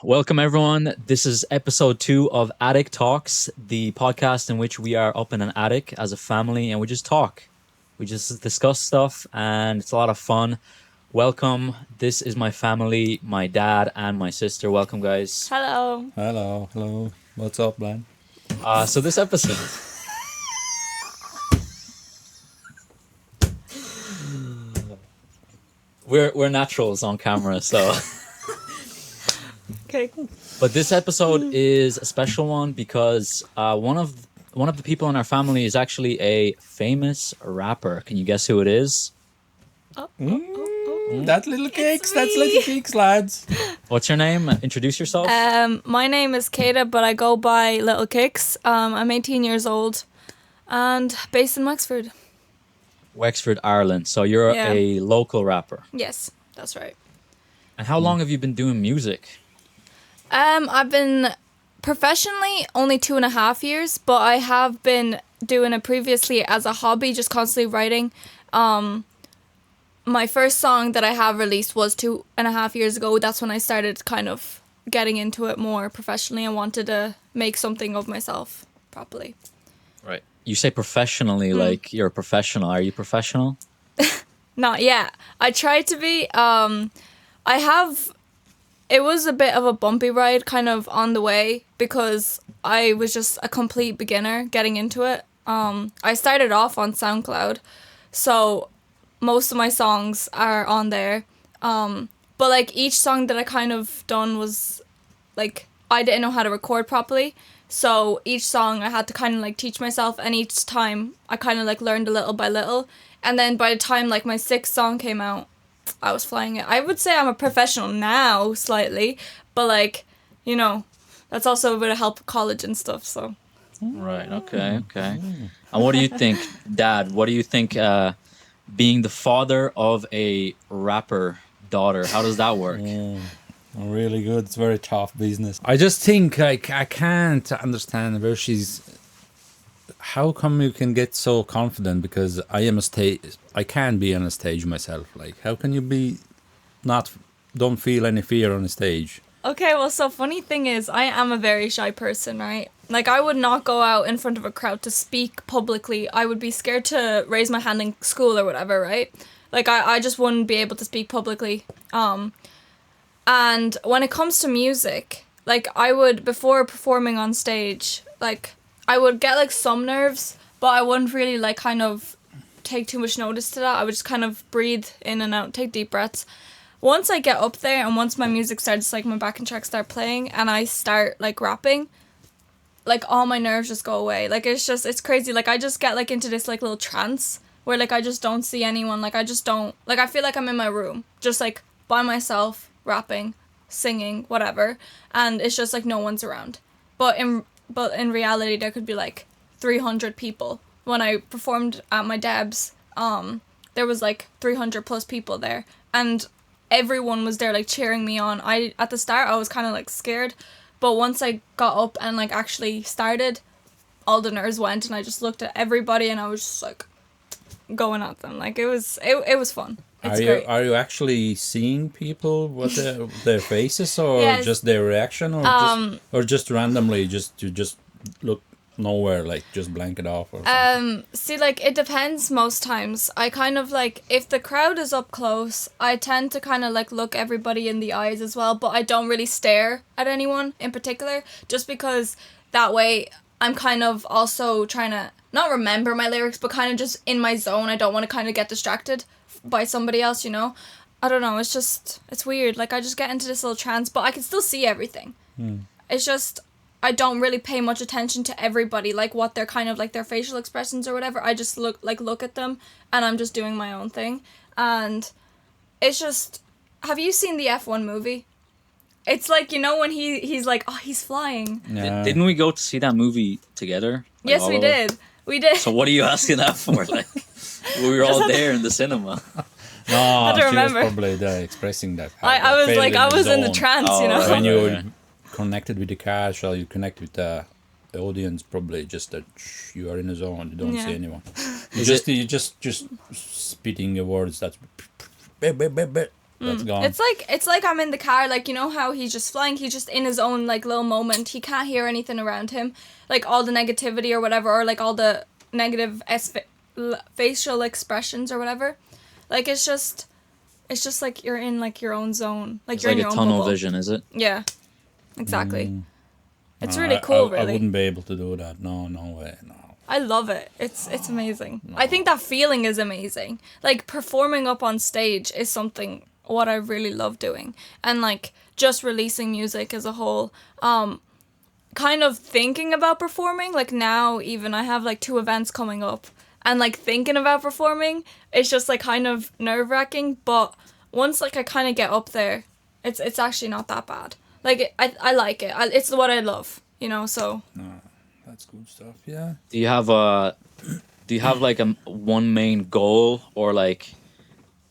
Welcome everyone. This is episode 2 of Attic Talks, the podcast in which we are up in an attic as a family and we just talk. We just discuss stuff and it's a lot of fun. Welcome. This is my family, my dad and my sister. Welcome, guys. Hello. Hello. What's up, man? So this episode, we're naturals on camera, so. Okay. But this episode is a special one because one of the people in our family is actually a famous rapper. Can you guess who it is? That little cakes. That's little cakes, lads. What's your name? Introduce yourself. My name is Kata, but I go by LIL KIX. I'm 18 years old and based in Wexford. Wexford, Ireland. So you're Yeah. a local rapper. Yes, that's right. And how long have you been doing music? I've been professionally only 2.5 years, but I have been doing it previously as a hobby, just constantly writing. My first song that I have released was 2.5 years ago. That's when I started kind of getting into it more professionally and wanted to make something of myself properly. Right. You say professionally, like you're a professional. Are you professional? Not yet. I tried to be. It was a bit of a bumpy ride kind of on the way because I was just a complete beginner getting into it. I started off on SoundCloud, so most of my songs are on there. But like each song that I kind of done was like I didn't know how to record properly. So each song I had to kind of like teach myself, and each time I kind of like learned a little by little. And then by the time like my 6th song came out, I was flying it. I would say I'm a professional now, slightly, but like, you know, that's also a bit of help with college and stuff, so. Right. Okay. And what do you think, Dad? What do you think being the father of a rapper daughter, how does that work? Really good. It's very tough business. I just think I can't understand where she's. How come you can get so confident? Because I can be on a stage myself. Like, how can you be don't feel any fear on a stage? Okay, well, so funny thing is, I am a very shy person, right? Like, I would not go out in front of a crowd to speak publicly. I would be scared to raise my hand in school or whatever, right? Like, I just wouldn't be able to speak publicly. And when it comes to music, like, I would, before performing on stage, like, I would get, like, some nerves, but I wouldn't really, like, kind of take too much notice to that. I would just kind of breathe in and out, take deep breaths. Once I get up there and once my music starts, like, my backing tracks start playing and I start, like, rapping, like, all my nerves just go away. Like, it's crazy. Like, I just get, like, into this, like, little trance where, like, I just don't see anyone. Like, I just don't, like, I feel like I'm in my room, just, like, by myself, rapping, singing, whatever. And it's just, like, no one's around. But in reality, there could be, like, 300 people. When I performed at my dad's, there was, like, 300 plus people there. And everyone was there, like, cheering me on. At the start, I was kind of, like, scared. But once I got up and, like, actually started, all the nerves went. And I just looked at everybody and I was just, like, going at them. Like, it was fun. It's great. Are you actually seeing people what their faces or Yes. just their reaction or just randomly you just look nowhere, like just blank it off or something? See, like, it depends most times. I kind of, like, if the crowd is up close, I tend to kind of, like, look everybody in the eyes as well, but I don't really stare at anyone in particular, just because that way I'm kind of also trying to not remember my lyrics, but kind of just in my zone. I don't want to kind of get distracted by somebody else, you know? I don't know, it's weird. Like, I just get into this little trance, but I can still see everything. It's just, I don't really pay much attention to everybody, like what they're kind of like their facial expressions or whatever. I just look at them and I'm just doing my own thing. And it's just, have you seen the F1 movie? It's like, you know, when he's like, oh, he's flying. Yeah. Didn't we go to see that movie together? Like, Yes, all we of us? did. We did. So what are you asking that for? Like, we were all there in the cinema. No, to she remember. was probably expressing that. I was like, I was in the zone. trance, you know? right. When you're connected with the cash or you connect with the audience, probably just that you are in a zone, you don't Yeah. see anyone. Is You just spitting your words. That's That's gone. It's like I'm in the car, like, you know how he's just flying, he's just in his own like little moment. He can't hear anything around him, like all the negativity or whatever, or like all the negative facial expressions or whatever. Like it's just like you're in like your own zone, like It's you're like in your a own tunnel bubble. vision, is it? Yeah, exactly. It's No, really cool. Really, I wouldn't be able to do that. No way. No. I love it. It's amazing. I think that feeling is amazing. Like performing up on stage is something what I really love doing, and like just releasing music as a whole. Kind of thinking about performing, like now even I have like 2 events coming up, and like thinking about performing, it's just like kind of nerve-wracking, but once like I kind of get up there, it's actually not that bad. Like I like it. It's what I love, you know, so That's good stuff. Yeah. Do you have like a one main goal or like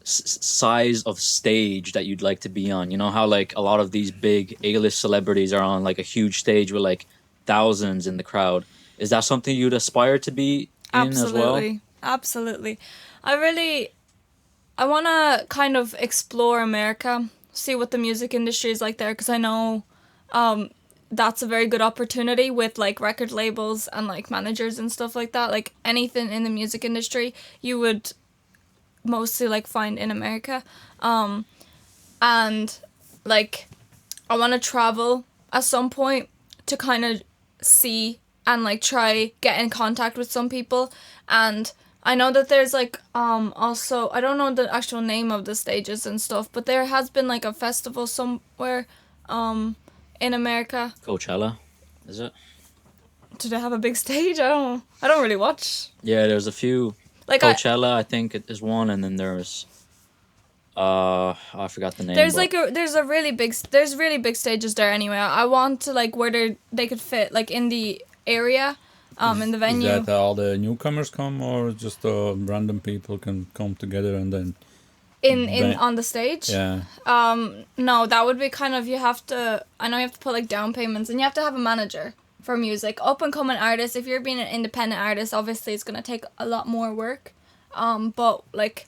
size of stage that you'd like to be on? You know how like a lot of these big A-list celebrities are on like a huge stage with like thousands in the crowd. Is that something you'd aspire to be in as well? Absolutely. I want to kind of explore America, see what the music industry is like there, because I know that's a very good opportunity with like record labels and like managers and stuff like that. Like anything in the music industry you would mostly like find in America. And like I want to travel at some point to kind of see and like try get in contact with some people. And I know that there's like also, I don't know the actual name of the stages and stuff, but there has been like a festival somewhere in America. Coachella, is it? Do they have a big stage? I don't really watch. Yeah, there's a few. Like Coachella, I think it is one, and then there's I forgot the name. There's but like there's really big stages there anyway. I want to like where they could fit like in the area, in the venue. Is that all the newcomers come, or just random people can come together and then on the stage? Yeah. No, that would be kind of, I know you have to put like down payments, and you have to have a manager for music. Up and coming artists, if you're being an independent artist, obviously it's gonna take a lot more work. But like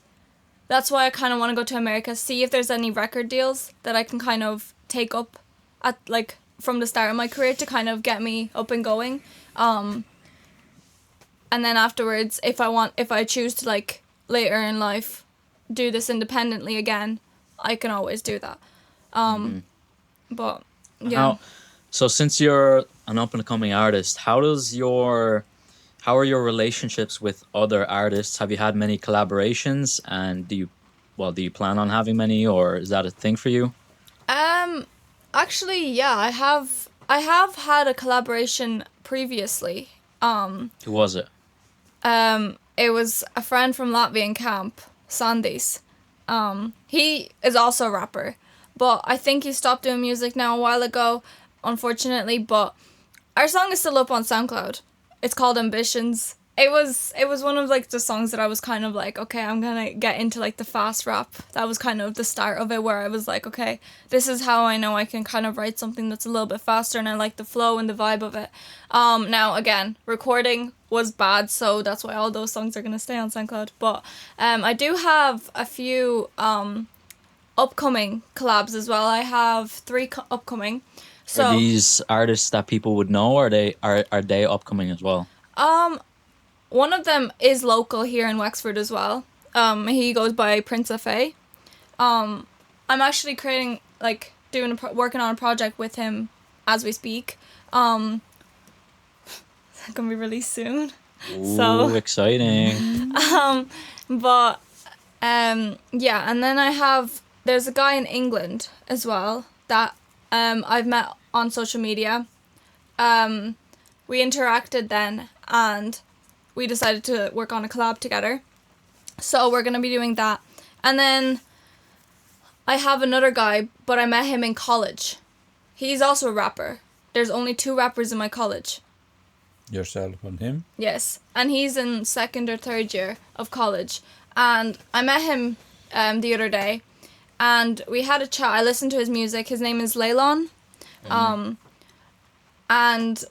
that's why I kind of want to go to America, see if there's any record deals that I can kind of take up at like from the start of my career to kind of get me up and going. And then afterwards, if I choose to like later in life do this independently again, I can always do that. But yeah. So since you're an up and coming artist, how are your relationships with other artists? Have you had many collaborations, and do you plan on having many, or is that a thing for you? Actually, yeah, I have had a collaboration previously. Who was it? It was a friend from Latvian camp, Sandis. He is also a rapper, but I think he stopped doing music now a while ago, unfortunately, but our song is still up on SoundCloud. It's called Ambitions. It was one of like the songs that I was kind of like, okay, I'm gonna get into like the fast rap. That was kind of the start of it, where I was like, okay, this is how I know I can kind of write something that's a little bit faster, and I like the flow and the vibe of it. Now again, recording was bad, so that's why all those songs are gonna stay on SoundCloud. But I do have a few upcoming collabs as well. I have 3 upcoming. So Are these artists that people would know, or are they upcoming as well? one of them is local here in Wexford as well. He goes by Prince FA. I'm actually creating, like, working on a project with him as we speak. It's gonna be released soon. Ooh, So exciting. but yeah, and then there's a guy in England as well that I've met on social media. We interacted then, and we decided to work on a collab together. So we're going to be doing that. And then I have another guy, but I met him in college. He's also a rapper. There's only 2 rappers in my college. Yourself and him? Yes. And he's in 2nd or 3rd year of college. And I met him the other day, and we had a chat. I listened to his music. His name is Leilon. And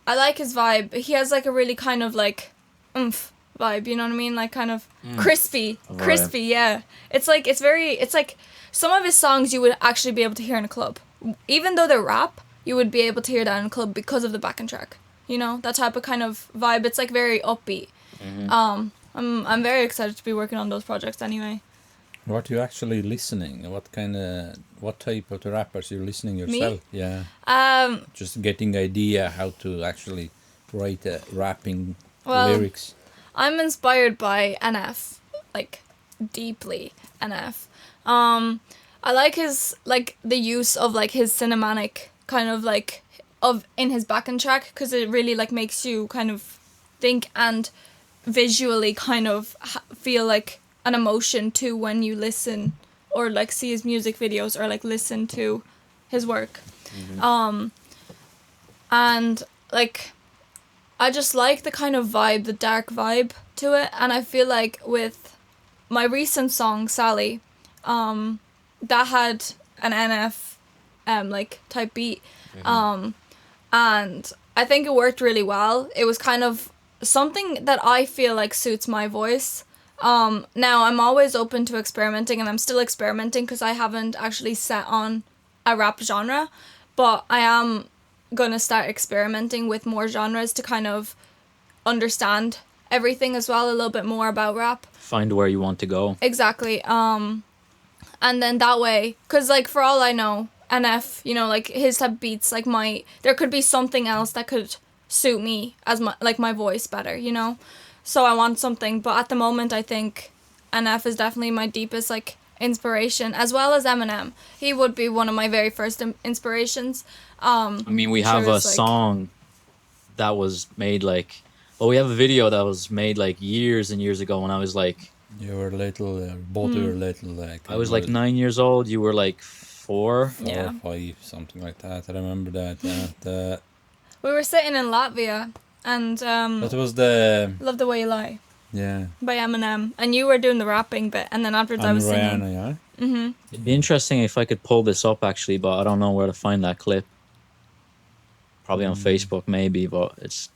I like his vibe. He has like a really kind of like vibe, you know what I mean? Like kind of crispy, Right. yeah. It's like some of his songs you would actually be able to hear in a club. Even though they're rap, you would be able to hear that in a club because of the backing track. You know, that type of kind of vibe. It's like very upbeat. I'm very excited to be working on those projects anyway. What are you actually listening? What type of the rappers you're listening yourself? Me? Yeah. Just getting idea how to actually write rapping lyrics. I'm inspired by NF, like deeply NF. I like his like the use of like his cinematic kind of like of in his backing track because it really like makes you kind of think and visually kind of feel like an emotion too when you listen or like see his music videos or like listen to his work. And like I just like the kind of vibe, the dark vibe to it, and I feel like with my recent song Sally, that had an NF like type beat, and I think it worked really well. It was kind of something that I feel like suits my voice. Now I'm always open to experimenting, and I'm still experimenting because I haven't actually set on a rap genre, but I am gonna start experimenting with more genres to kind of understand everything as well, a little bit more about rap. Find where you want to go. Exactly. And then that way, because like for all I know, NF, you know, like his type of beats, like there could be something else that could suit me as my voice better, you know. So I want something, but at the moment I think NF is definitely my deepest like inspiration, as well as Eminem. He would be one of my very first inspirations. I mean, we have a song that was made like, well, we have a video that was made like years and years ago when I was like, you were little, both were little. Like I was like 9 years old. You were like 4. Yeah. 4 or 5, something like that. I remember that. We were sitting in Latvia, and that was the Love the Way You Lie. Yeah. By Eminem, and you were doing the rapping bit, and then afterwards I was Rihanna, singing. yeah. It'd be interesting if I could pull this up actually, but I don't know where to find that clip. Probably on Facebook, maybe, but it's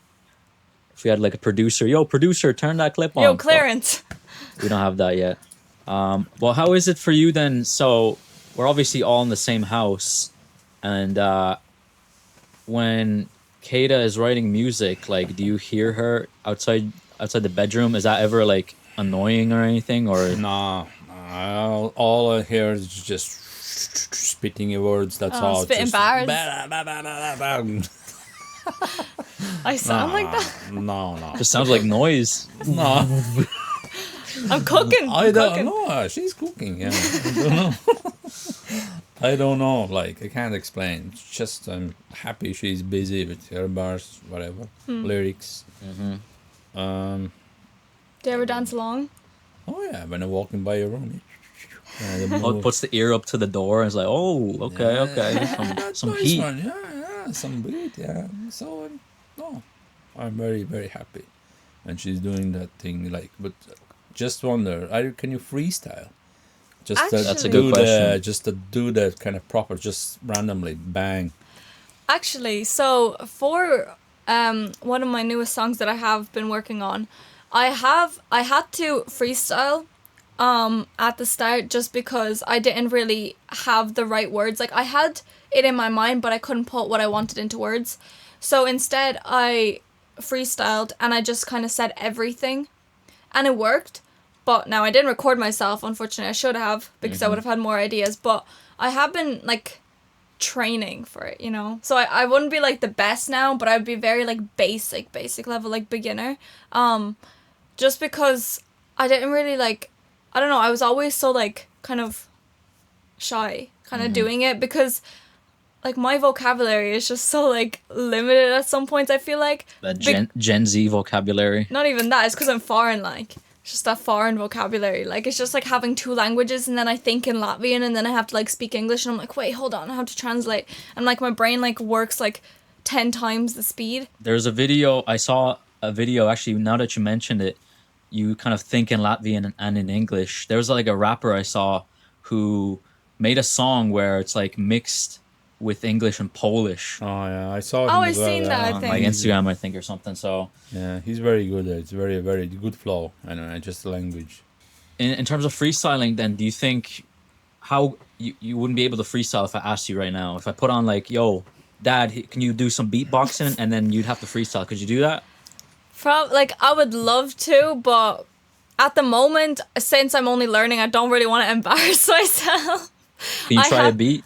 if we had like a producer, yo, producer, turn that clip on. Yo, Clarence. We don't have that yet. Well, how is it for you then? So we're obviously all in the same house, and when Kata is writing music, like, do you hear her outside the bedroom? Is that ever like annoying or anything? Or Nah, all I hear is just spitting your words. That's all. Spitting just bars. I sound like that. No. just sounds like noise. No. I'm cooking. I don't know. She's cooking. Yeah. I don't know. I don't know. Like I can't explain. It's just I'm happy she's busy with her bars, whatever, lyrics. Do you ever dance along? Oh yeah, when I'm walking by your room. Puts the ear up to the door and is like, oh, okay. Some nice heat. one. Yeah, some beat. Yeah. So no, I'm very very happy, and she's doing that thing. Like, but just wonder, can you freestyle? Just Actually, that's a good question. Just to do that kind of proper, just randomly bang. Actually, so for one of my newest songs that I have been working on, I had to freestyle at the start just because I didn't really have the right words. Like I had it in my mind, but I couldn't put what I wanted into words. So instead I freestyled and I just kind of said everything, and it worked. But now I didn't record myself, unfortunately. I should have, because I would have had more ideas. But I have been like training for it, you know. So I wouldn't be like the best now, but I'd be very like basic level, like beginner. Just because I didn't really like, I don't know, I was always so like kind of shy kind of doing it, because like my vocabulary is just so like limited at some points, I feel like. That Gen Z vocabulary. Not even that, it's because I'm foreign, like. It's just that foreign vocabulary. Like, it's just like having 2 languages, and then I think in Latvian, and then I have to like speak English, and I'm like, wait, hold on, I have to translate. And like my brain like works like 10 times the speed. There's a video, I saw a video, actually, now that you mentioned it, you kind of think in Latvian and in English. There was like a rapper I saw who made a song where it's like mixed with English and Polish. Oh yeah, I saw him. Oh, as I've well, seen that, I think. Like Instagram, I think, or something. So yeah, he's very good. It's very very good flow. I know, just the language. in terms of freestyling, then, do you think, how you wouldn't be able to freestyle if I asked you right now. If I put on like, yo, Dad, can you do some beatboxing? And then you'd have to freestyle. Could you do that? Like, I would love to, but at the moment, since I'm only learning, I don't really want to embarrass myself. Can you I try a have- beat?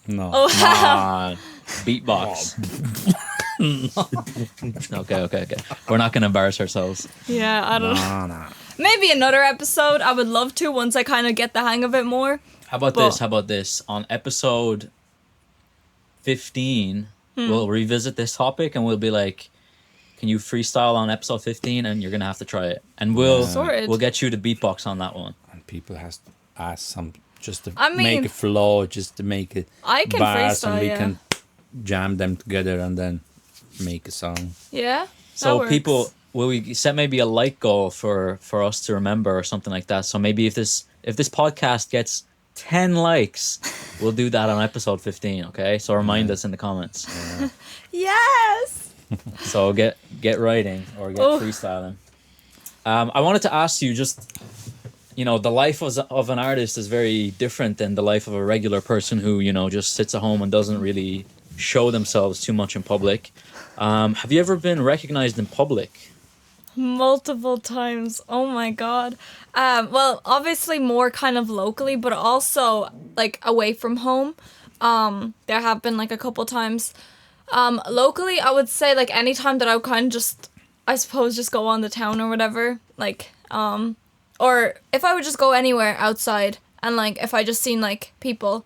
No. Oh, Beatbox. Okay. We're not gonna embarrass ourselves. yeah, I don't know. No. Maybe another episode. I would love to once I kind of get the hang of it more. How about But- this? How about this? On episode 15, we'll revisit this topic and we'll be like, can you freestyle on episode 15? And you're gonna have to try it. And Sorted. we'll get you to beatbox on that one. And people has to ask some just to I mean- make a flow, just to make it I can bars, and freestyle, we yeah. can jam them together and then make a song. Yeah. So that people, works. will we set maybe a like goal for us to remember or something like that? So maybe if this podcast gets 10 likes, we'll do that on episode 15. Okay, so remind us in the comments. Yes. So get writing or get Oh. freestyling. I wanted to ask you just, the life of an artist is very different than the life of a regular person who, just sits at home and doesn't really show themselves too much in public. Have you ever been recognized in public? Multiple times. Oh my god. Well, obviously more kind of locally, but also like away from home. There have been like a couple times. Locally, I would say like any time that I would kind of just, I suppose, just go on the town or whatever. Like, or if I would just go anywhere outside and like if I just seen like people,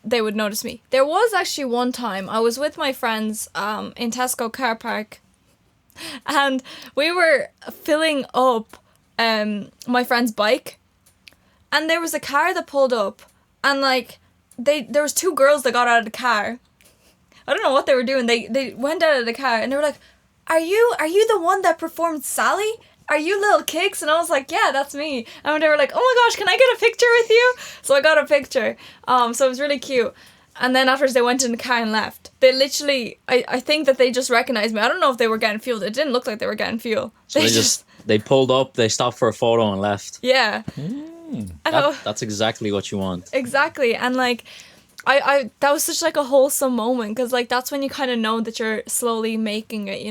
they would notice me. There was actually one time I was with my friends in Tesco car park. And we were filling up my friend's bike, and there was a car that pulled up, and like there was two girls that got out of the car. I don't know what they were doing. They went out of the car and they were like, "Are you the one that performed Sally? Are you Lil KIX?" And I was like, "Yeah, that's me." And they were like, "Oh my gosh, can I get a picture with you?" So I got a picture. So it was really cute. And then afterwards they went in the car and left. They literally, I think that they just recognized me. I don't know if they were getting fuel. It didn't look like they were getting fuel. So they pulled up, they stopped for a photo and left. Yeah. That's exactly what you want. Exactly. And like, I that was such like a wholesome moment, because like that's when you kind of know that you're slowly making it,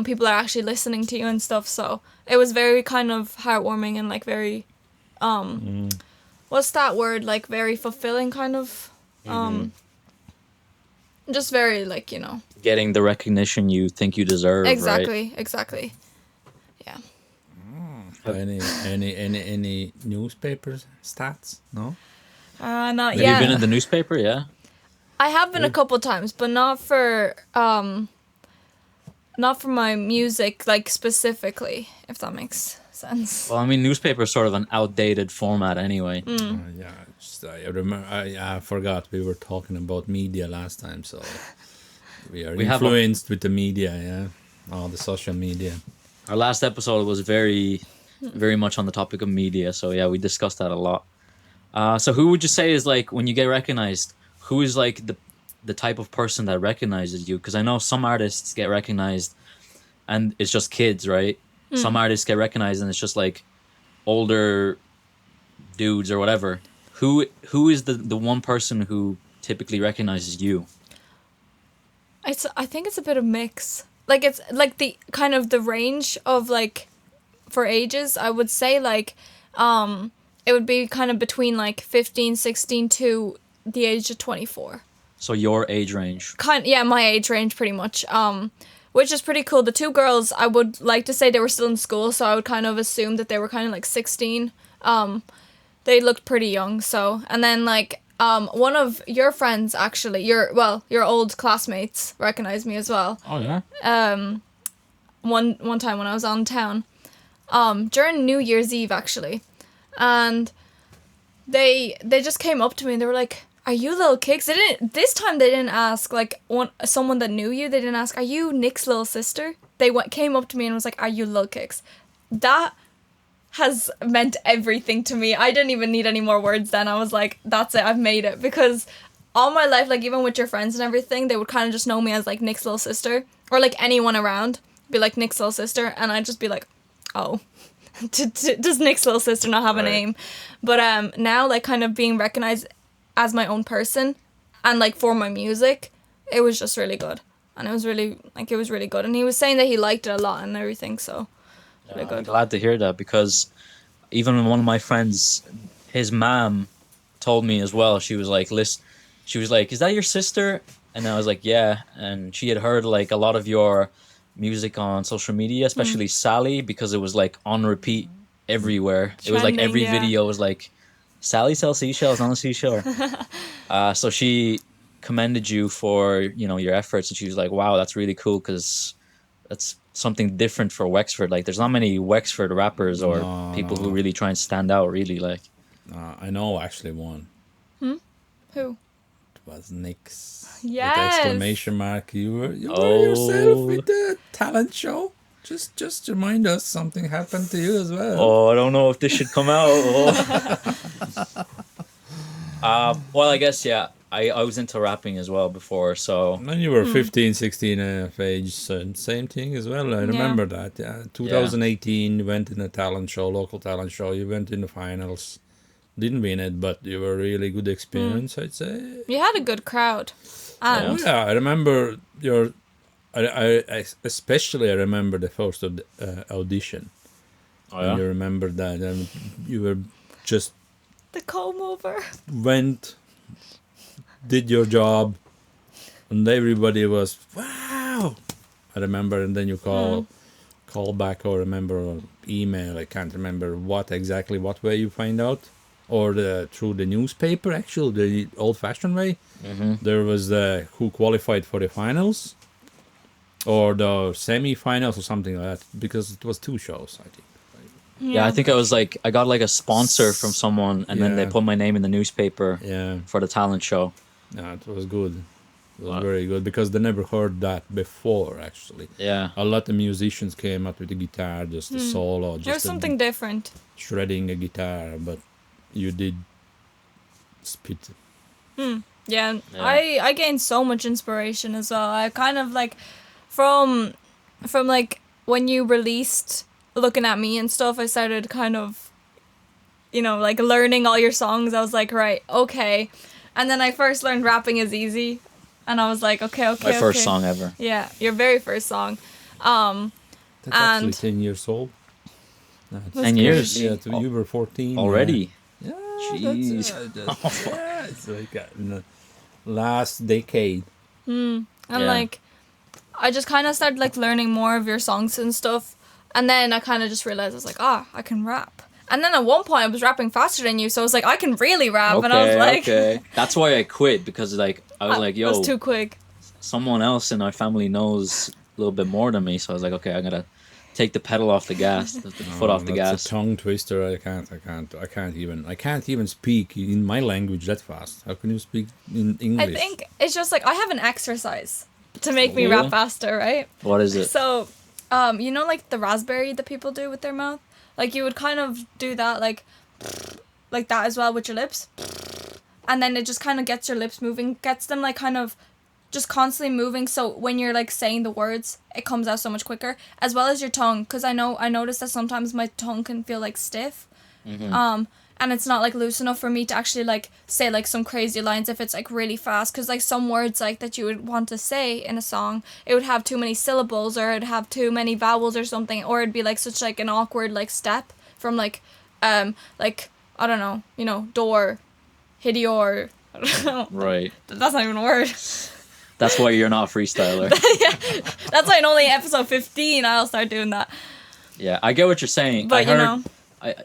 people are actually listening to you and stuff. So it was very kind of heartwarming and like very what's that word, like very fulfilling kind of just very like, Getting the recognition you think you deserve, right? Exactly. Yeah. Any newspapers stats? No. Not Have yet. you been in the newspaper? Yeah. I have been a couple times, but not for my music, like specifically, if that makes sense. Well, I mean, newspaper is sort of an outdated format anyway. Yeah, I remember. I forgot we were talking about media last time, so we are have influenced with the media. Yeah, all the social media. Our last episode was very, very much on the topic of media. So yeah, we discussed that a lot. So who would you say is like, when you get recognized, who is like the type of person that recognizes you? Because I know some artists get recognized and it's just kids, right? Some artists get recognized and it's just like older dudes or whatever. Who is the one person who typically recognizes you? I think it's a bit of mix. Like it's like the kind of the range of like for ages, I would say like it would be kind of between like 15, 16 to the age of 24. So your age range. Yeah, my age range pretty much. Which is pretty cool. The two girls, I would like to say they were still in school, so I would kind of assume that they were kind of like 16. They looked pretty young, so. And then like one of your friends actually, your old classmates recognized me as well. Oh yeah. One time when I was on town. During New Year's Eve actually. And they just came up to me and they were like, "Are you Lil KIX?" This time they didn't ask like someone that knew you. They didn't ask, "Are you Nick's little sister?" They came up to me and was like, "Are you Lil KIX?" That has meant everything to me. I didn't even need any more words then. I was like, that's it, I've made it. Because all my life, like even with your friends and everything, they would kind of just know me as like Nick's little sister, or like anyone around be like Nick's little sister, and I'd just be like, oh. Does Nick's little sister not have a Right. name? But now like kind of being recognized as my own person and like for my music, it was just really good. And it was really good. And he was saying that he liked it a lot and everything, so really I'm good. glad to hear that because even one of my friends, his mom told me as well. She was like, "Listen," she was like, "Is that your sister?" And I was like, "Yeah." And she had heard like a lot of your music on social media, especially Sally, because it was like on repeat everywhere. It was like Trending, every yeah. video was like, "Sally sells seashells on the seashore." So she commended you for your efforts, and she was like, "Wow, that's really cool because that's something different for Wexford. Like, there's not many Wexford rappers or No, people who no. really try and stand out. Really, like." I know actually one. Who? It was Nick's. Yes. With exclamation mark. You were Oh. yourself with the talent show. Just remind us something happened to you as well. Oh, I don't know if this should come out. Well, I guess yeah. I was into rapping as well before, so When you were 15, 16 of age, same thing as well. I remember that. Yeah. 2018, you went in a talent show, local talent show. You went in the finals. Didn't win it, but you were really good experience, I'd say. You had a good crowd. Oh And yeah, I remember your. I especially I remember the first audition. oh And you yeah. remember that, and you were just the comb over. went, did your job, and everybody was wow. I remember, and then you call back or remember or email. I can't remember what way you find out, or through the newspaper. Actually, the old-fashioned way. There was who qualified for the finals, or the semi-finals or something like that, because it was 2 shows, I think. Yeah, I think I was like I got like a sponsor from someone, and then they Yeah. put my name in the newspaper Yeah, for the talent show. yeah, it was good. It was Wow. very good because they never heard that before. Actually, Yeah. a lot of musicians came up with the guitar, just a solo, There's just something different. shredding a guitar, but you did spit. Yeah, Yeah. I gained so much inspiration as well. I kind of like from like when you released Looking at Me and stuff, I started kind of like learning all your songs. I was like, right, okay. And then I first learned Rapping Is Easy, and I was like, okay. My first okay. song ever. Yeah, your very first song. That's actually And 10 years old. No, it's- 10 years. crazy. Yeah, you were 14 Already. Yeah, Jeez. yeah, it's like in the last decade. And Yeah. like I just kind of started like learning more of your songs and stuff, and then I kind of just realized I was like, I can rap. And then at one point I was rapping faster than you, so I was like, I can really rap. And I was like, okay. That's why I quit, because like I was like, I yo, was too quick. someone else in our family knows a little bit more than me, so I was like, okay, I'm gonna take the pedal off the gas, the foot off the That's gas. a tongue twister. I can't even speak in my language that fast. How can you speak in English? I think it's just like I have an exercise to make me Yeah. rap faster, right? What is it? So, like the raspberry that people do with their mouth? Like you would kind of do that like that as well with your lips. And then it just kind of gets your lips moving, gets them like kind of just constantly moving, so when you're like saying the words, it comes out so much quicker, as well as your tongue, because I noticed that sometimes my tongue can feel like stiff. And it's not like loose enough for me to actually like say like some crazy lines if it's like really fast, because like some words like that you would want to say in a song, it would have too many syllables, or it'd have too many vowels or something, or it'd be like such like an awkward like step from like I don't know, door, hidior. I don't know. Right. That's not even a word. That's why you're not a freestyler. That's why in only episode 15 I'll start doing that. Yeah, I get what you're saying. But I you heard, know,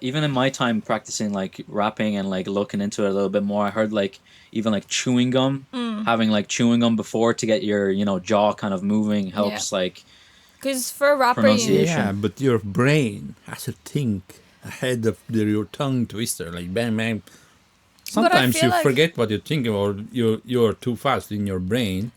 even in my time practicing like rapping and like looking into it a little bit more, I heard like even like chewing gum, having like chewing gum before to get your jaw kind of moving helps like because for a rapper, Pronunciation. Yeah, but your brain has to think ahead of your tongue twister, like bang bang. Sometimes feel you like- forget what you're thinking, or you're too fast in your brain.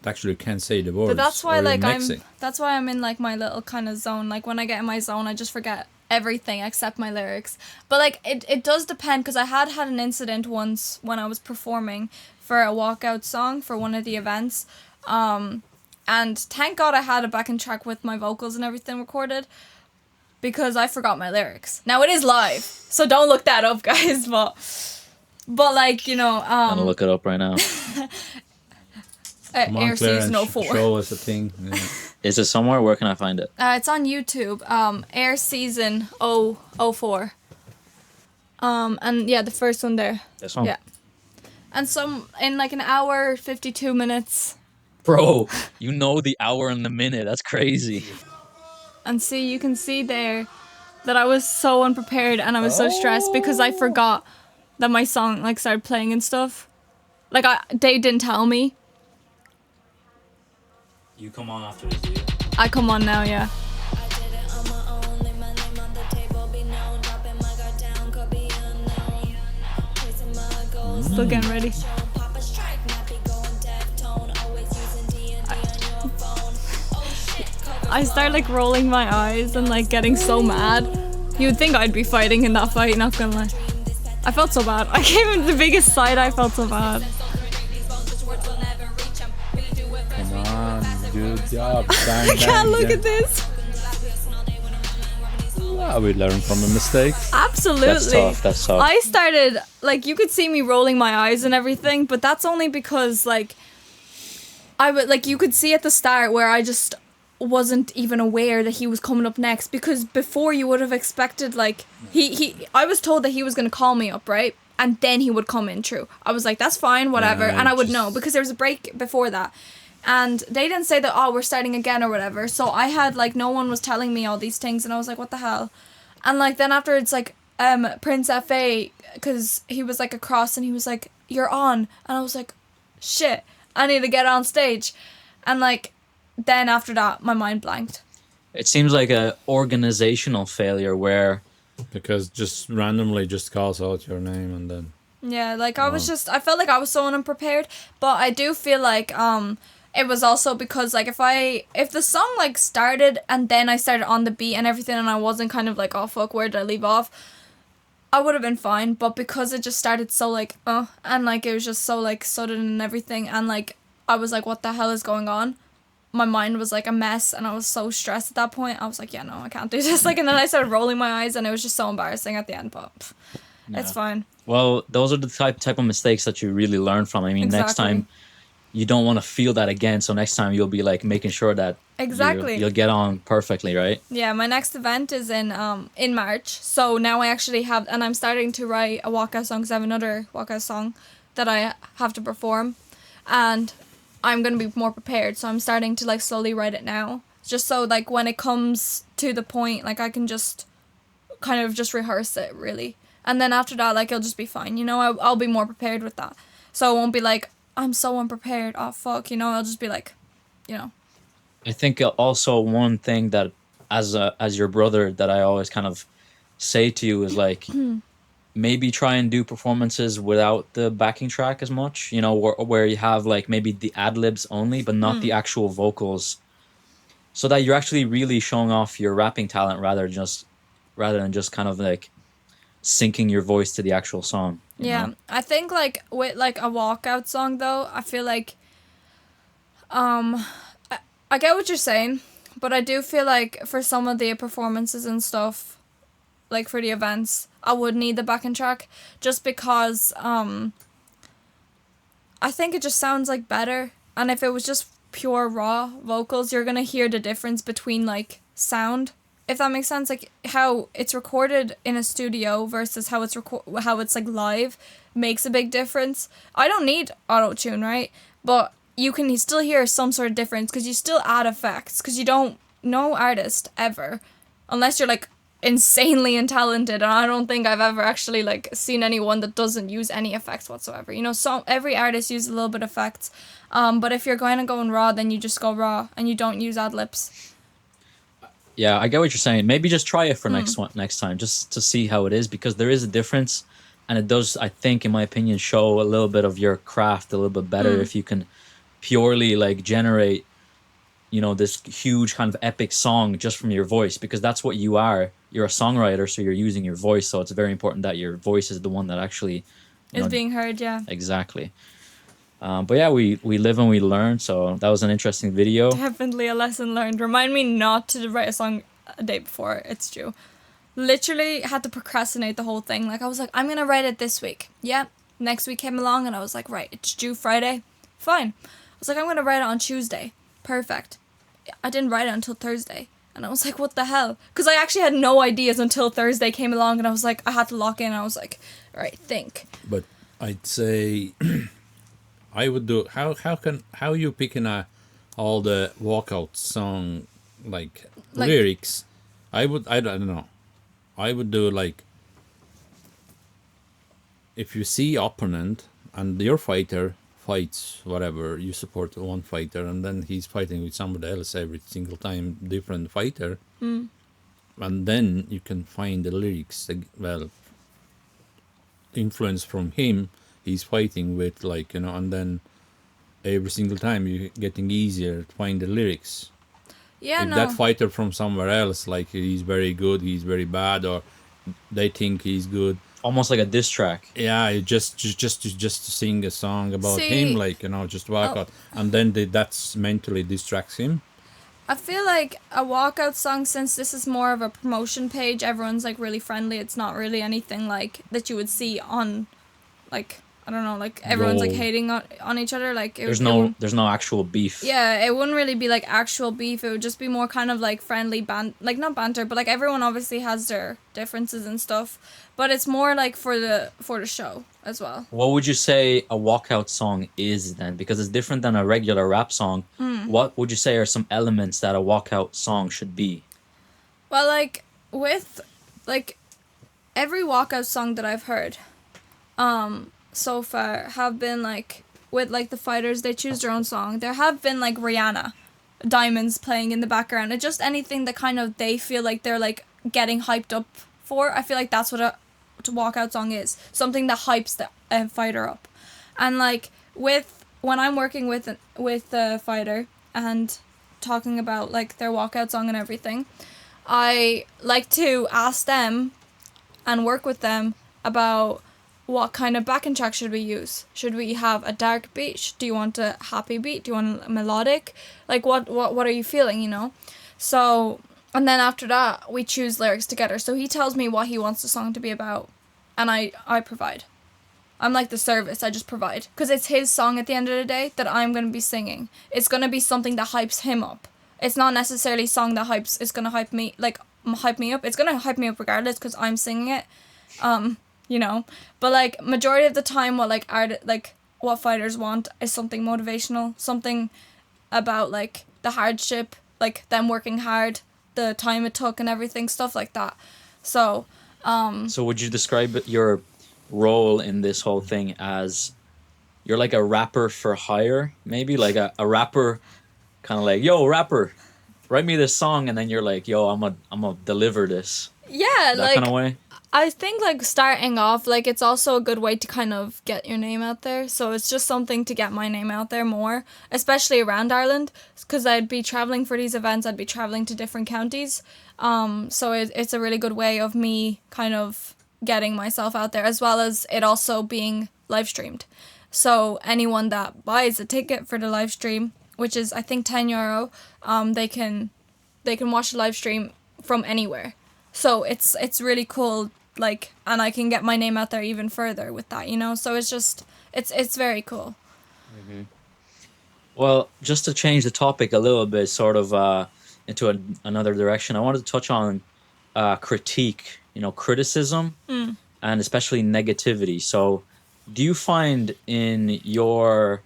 Actually, you can't say the words. but that's why or you're like mixing. that's why I'm in like my little kind of zone. Like when I get in my zone, I just forget everything except my lyrics. But like it does depend, because I had an incident once when I was performing for a walkout song for one of the events, and thank God I had a backing track with my vocals and everything recorded. because I forgot my lyrics. Now it is live, so don't look that up, guys. But like, you know, I'm gonna look it up right now. Come on, Air Claire, Season and 04. show us a thing. Yeah. Is it somewhere? Where can I find it? It's on YouTube. Air Season 04. And yeah, the first one there. This one? Yeah. And some in like an hour, 52 minutes. Bro, you know the hour and the minute. That's crazy. And see, you can see there that I was so unprepared and I was so stressed because I forgot that my song like started playing and stuff. Like they didn't tell me. You come on after this, do you? I come on now, yeah. Still getting ready. I start like rolling my eyes and like getting so mad. You would think I'd be fighting in that fight, not gonna lie. I felt so bad. I gave him the biggest side. I felt so bad. Come on, good job. I can't look at this. Well, we learn from the mistakes. Absolutely. That's tough. That's tough. I started, like, you could see me rolling my eyes and everything, but that's only because, like, I would, like, you could see at the start where I just wasn't even aware that he was coming up next, because before you would have expected, like, I was told that he was going to call me up, right? And then he would come in, true. I was like, that's fine, whatever. Yeah, And I would know, because there was a break before that. And they didn't say that, oh, we're starting again or whatever. So I had, like, no one was telling me all these things. And I was like, what the hell? And, like, then after it's, like, Prince F.A., because he was, like, across and he was like, you're on. And I was like, shit, I need to get on stage. And, like, then after that, my mind blanked. It seems like a organizational failure where... Because just randomly just calls out your name and then... Yeah, like, I felt like I was so unprepared. But I do feel like, it was also because, like, if the song, like, started and then I started on the beat and everything and I wasn't kind of like, oh, fuck, where did I leave off? I would have been fine, but because it just started so, like, and, like, it was just so, like, sudden and everything, and, like, I was like, what the hell is going on? My mind was, like, a mess, and I was so stressed at that point. I was like, yeah, no, I can't do this. Like, and then I started rolling my eyes, and it was just so embarrassing at the end, but it's fine. Well, those are the type of mistakes that you really learn from. I mean, next time you don't want to feel that again, so next time you'll be like making sure that you'll get on perfectly, right? Yeah, my next event is in March, so now I actually have, and I'm starting to write a walkout song because I have another walkout song that I have to perform, and I'm gonna be more prepared, so I'm starting to like slowly write it now, just so like when it comes to the point, like I can just kind of just rehearse it really, and then after that, like it'll just be fine, you know. I'll be more prepared with that, so it won't be like, I'm so unprepared, oh fuck, you know. I'll just be like, you know. I think also one thing that as your brother that I always kind of say to you is like maybe try and do performances without the backing track as much, you know, where you have like maybe the ad-libs only but not the actual vocals, so that you're actually really showing off your rapping talent rather than just kind of like syncing your voice to the actual song. Yeah, know? I think like with like a walkout song though, I feel like I get what you're saying, but I do feel like for some of the performances and stuff, like for the events, I would need the backing track just because I think it just sounds like better, and if it was just pure raw vocals, you're gonna hear the difference between like sound, if that makes sense, like how it's recorded in a studio versus how it's like live makes a big difference. I don't need auto-tune, right? But you can still hear some sort of difference because you still add effects, because no artist ever, unless you're like insanely talented, and I don't think I've ever actually like seen anyone that doesn't use any effects whatsoever, you know. So every artist uses a little bit of effects, but if you're going to go in raw, then you just go raw and you don't use ad-libs. Yeah, I get what you're saying. Maybe just try it for next time, just to see how it is, because there is a difference, and it does, I think, in my opinion, show a little bit of your craft a little bit better if you can purely like generate, you know, this huge kind of epic song just from your voice, because that's what you are. You're a songwriter, so you're using your voice, so it's very important that your voice is the one that actually is being heard. Yeah, exactly. But yeah, we live and we learn, so that was an interesting video. Definitely a lesson learned. Remind me not to write a song a day before it's due. Literally had to procrastinate the whole thing. Like, I was like, I'm gonna write it this week. Yeah. Next week came along and I was like, right, it's due Friday. Fine. I was like, I'm gonna write it on Tuesday. Perfect. I didn't write it until Thursday. And I was like, what the hell? Because I actually had no ideas until Thursday came along, and I was like, I had to lock in. I was like, all right, think. But I'd say I would do how you picking all the walkout song like lyrics. I don't know. I would do like, if you see opponent and your fighter fights whatever, you support one fighter and then he's fighting with somebody else every single time, different fighter, and then you can find the lyrics, well, influence from him, he's fighting with, like, and then every single time you're getting easier to find the lyrics. Yeah, if no. that fighter from somewhere else, like, he's very good, he's very bad, or they think he's good, Almost like a diss track. yeah, just to sing a song about See, him, like, just walk out, and then that's mentally distracts him. I feel like a walkout song, since this is more of a promotion page, everyone's like really friendly. It's not really anything like that you would see on, like, I don't know, like everyone's like hating on each other. Like There's no actual beef. Yeah, it wouldn't really be like actual beef. It would just be more kind of like friendly like not banter, but like everyone obviously has their differences and stuff. But it's more like for the show as well. What would you say a walkout song is then? Because it's different than a regular rap song. What would you say are some elements that a walkout song should be? Well, like with like every walkout song that I've heard, so far have been like with like the fighters, they choose their own song. There have been like Rihanna, Diamonds playing in the background. It's just anything that kind of they feel like they're like getting hyped up for. I feel like that's what a walkout song is. Something that hypes the fighter up. And like when I'm working with the fighter and talking about like their walkout song and everything, I like to ask them and work with them about what kind of backing track should we use. Should we have a dark beat? Do you want a happy beat? Do you want a melodic? Like what are you feeling, So, and then after that we choose lyrics together. So he tells me what he wants the song to be about and I provide. I'm like the service, I just provide. Because it's his song at the end of the day that I'm going to be singing. It's going to be something that hypes him up. It's not necessarily a song that it's going to hype me up. It's going to hype me up regardless because I'm singing it. But like majority of the time what fighters want is something motivational, something about like the hardship, like them working hard, the time it took and everything, stuff like that. So would you describe your role in this whole thing as you're like a rapper for hire, maybe like a rapper kind of like, yo, rapper, write me this song, and then you're like, yo, I'm gonna deliver this. Yeah, that like kind of way. I think like starting off, like it's also a good way to kind of get your name out there. So it's just something to get my name out there more, especially around Ireland, because I'd be traveling for these events. I'd be traveling to different counties. So it's a really good way of me kind of getting myself out there, as well as it also being live streamed. So anyone that buys a ticket for the live stream, which is I think €10, they can watch the live stream from anywhere. So it's really cool, like, and I can get my name out there even further with that, So it's just it's very cool. Mm-hmm. Well, just to change the topic a little bit, sort of into another direction, I wanted to touch on critique, criticism, and especially negativity. So, do you find in your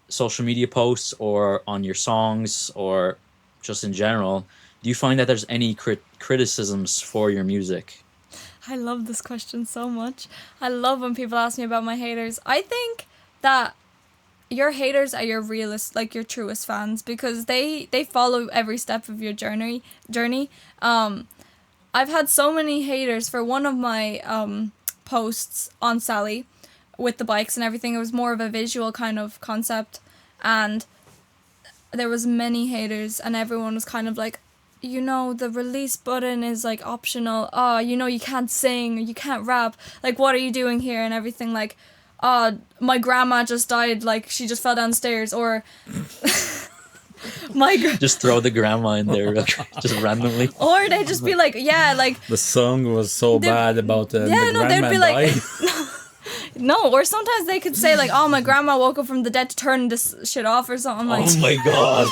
social media posts or on your songs or just in general, do you find that there's any criticisms for your music? I love this question so much. I love when people ask me about my haters. I think that your haters are your realest, like your truest fans, because they follow every step of your journey. I've had so many haters for one of my posts on Sally with the bikes and everything. It was more of a visual kind of concept, and there was many haters, and everyone was kind of like, the release button is like optional. You can't sing, you can't rap. Like, what are you doing here? And everything, like, my grandma just died, like she just fell downstairs, or Just throw the grandma in there, like, just randomly. Or they'd just be like, yeah, like, The song was so bad about the they'd grandma be like, died. no. Or sometimes they could say like, oh, my grandma woke up from the dead to turn this shit off or something. Like, Oh my god.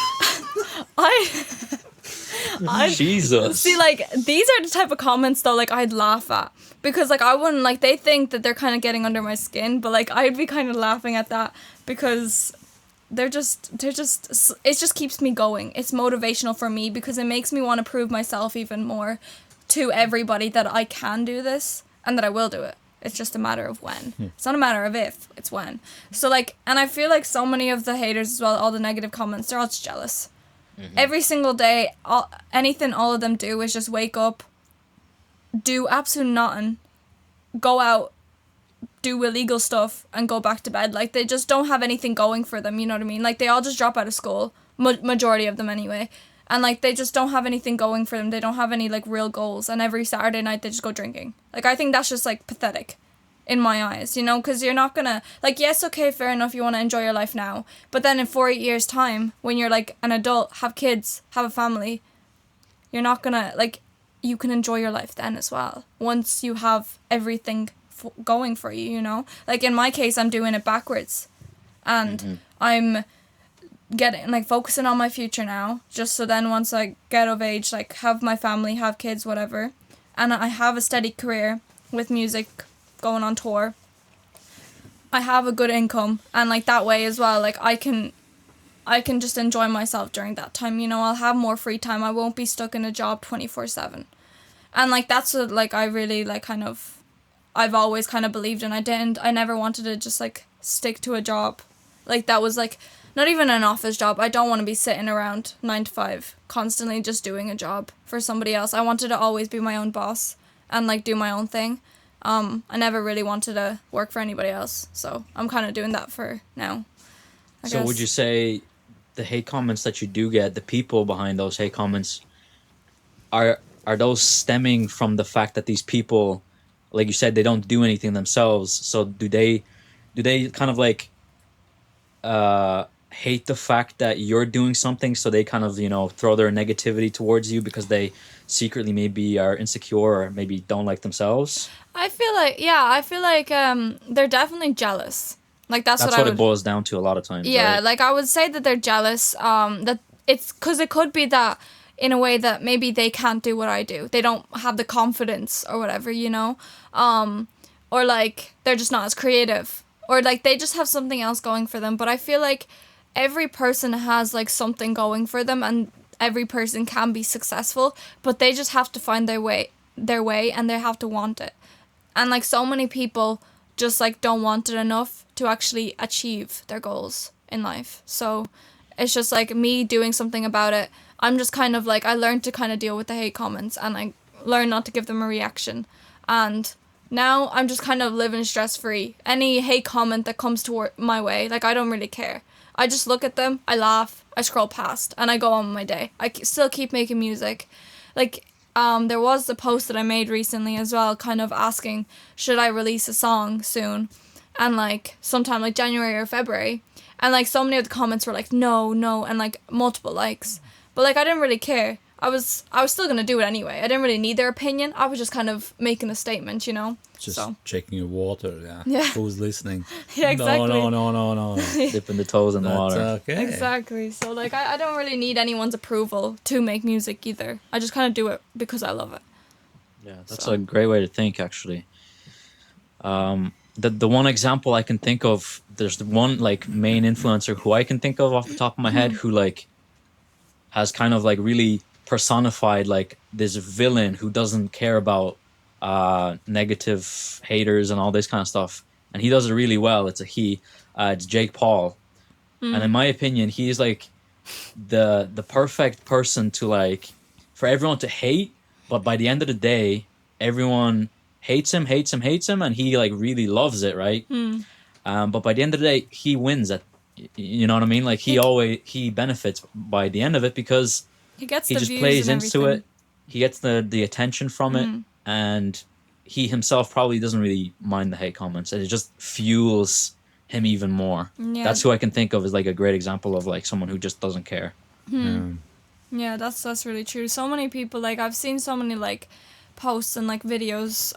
I Jesus. see, like, these are the type of comments though, like, I'd laugh at, because like I wouldn't, like, they think that they're kind of getting under my skin, but like I'd be kind of laughing at that because they're just it just keeps me going. It's motivational for me because it makes me want to prove myself even more to everybody that I can do this and that I will do it. It's just a matter of when. It's not a matter of if, it's when. So like, and I feel like so many of the haters as well, all the negative comments, they're all just jealous. Every single day, all of them do is just wake up, do absolute nothing, go out, do illegal stuff, and go back to bed. Like, they just don't have anything going for them, you know what I mean? Like, they all just drop out of school, majority of them anyway, and like, they just don't have anything going for them. They don't have any like real goals, and every Saturday night they just go drinking. Like, I think that's just like pathetic in my eyes, you know, because you're not gonna, like, yes, okay, fair enough, you want to enjoy your life now, but then in 4 years time, when you're like an adult, have kids, have a family, you're not gonna, like, you can enjoy your life then as well, once you have everything going for you, you know? Like, in my case, I'm doing it backwards, and I'm getting, like, focusing on my future now, just so then once I get of age, like, have my family, have kids, whatever, and I have a steady career with music, going on tour, I have a good income, and like that way as well, like I can just enjoy myself during that time, you know. I'll have more free time. I won't be stuck in a job 24/7, and like that's what, like, I really, like, kind of, I've always kind of believed in. I never wanted to just like stick to a job like that was like not even an office job. I don't want to be sitting around 9 to 5 constantly just doing a job for somebody else. I wanted to always be my own boss and like do my own thing. I never really wanted to work for anybody else, so I'm kind of doing that for now, I So guess. would you say the hate comments that you do get, the people behind those hate comments, are those stemming from the fact that these people, like you said, they don't do anything themselves? So do they kind of like hate the fact that you're doing something, so they kind of, you know, throw their negativity towards you because they secretly maybe are insecure or maybe don't like themselves? I feel like they're definitely jealous. Like that's what what it boils down to a lot of times. Yeah, right? like I would say that they're jealous. That it's because it could be that in a way that maybe they can't do what I do. They don't have the confidence or whatever, you know. Or like they're just not as creative, or like they just have something else going for them. But I feel like every person has like something going for them, and every person can be successful, but they just have to find their way, and they have to want it. And like so many people just like don't want it enough to actually achieve their goals in life. So it's just like me doing something about it. I'm just kind of like, I learned to kind of deal with the hate comments, and I learned not to give them a reaction. And now I'm just kind of living stress free. Any hate comment that comes toward my way, like I don't really care. I just look at them, I laugh, I scroll past, and I go on with my day. I still keep making music. Like, there was a post that I made recently as well, kind of asking, should I release a song soon? And like, sometime like January or February. And like, so many of the comments were like, no, and like, multiple likes. But like, I didn't really care. I was still gonna do it anyway. I didn't really need their opinion. I was just kind of making a statement, you know? Just so. checking your water, yeah. Yeah. Who's listening? Yeah, exactly. No. Dipping the toes in the That's water. okay. Exactly. So like, I don't really need anyone's approval to make music either. I just kind of do it because I love it. Yeah, that's a great way to think, actually. The one example I can think of, there's the one like main influencer who I can think of off the top of my head who like has kind of like really personified like this villain who doesn't care about negative haters and all this kind of stuff, and he does it really well. It's Jake Paul. And in my opinion, he's like the perfect person to like for everyone to hate, but by the end of the day everyone hates him, and he like really loves it, right? But by the end of the day he wins at, you know what I mean, like he benefits by the end of it because he gets he the just views plays and into everything. it. He gets the attention from it, and he himself probably doesn't really mind the hate comments, and it just fuels him even more. Yeah. That's who I can think of as like a great example of like someone who just doesn't care. Yeah, that's really true. So many people, like, I've seen so many, like, posts and, like, videos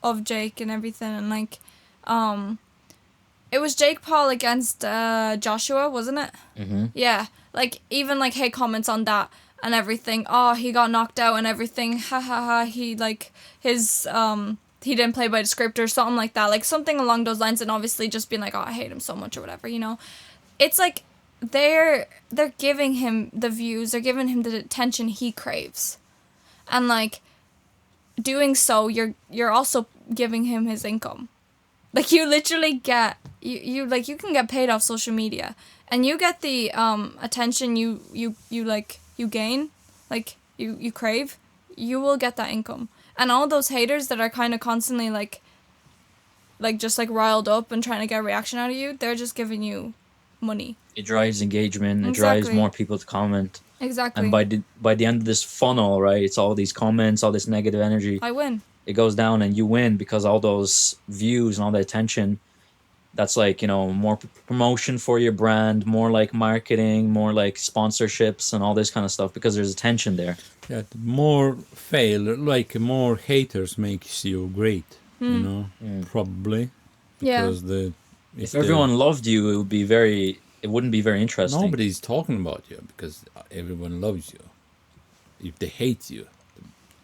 of Jake and everything, and, like, it was Jake Paul against Joshua, wasn't it? Mm-hmm. Yeah, like, even, like, hate comments on that and everything. Oh, he got knocked out and everything. Ha ha ha. He, like, his, he didn't play by the script or something like that. Like, something along those lines, and obviously just being like, oh, I hate him so much or whatever, you know? It's like, they're giving him the views, they're giving him the attention he craves. And, like, doing so, you're also giving him his income. Like, you literally get, you like, you can get paid off social media, and you get the attention you gain, like, you crave, you will get that income. And all those haters that are kind of constantly like just like riled up and trying to get a reaction out of you, they're just giving you money. It drives engagement. It Exactly. drives more people to comment. Exactly. And by the end of this funnel, right, it's all these comments, all this negative energy. I win. It goes down, and you win because all those views and all the attention. That's like, you know, more promotion for your brand, more like marketing, more like sponsorships and all this kind of stuff because there's attention there. Yeah, the more more haters makes you great, you know, probably. Yeah. Because If everyone loved you, it wouldn't be very interesting. nobody's talking about you because everyone loves you. If they hate you,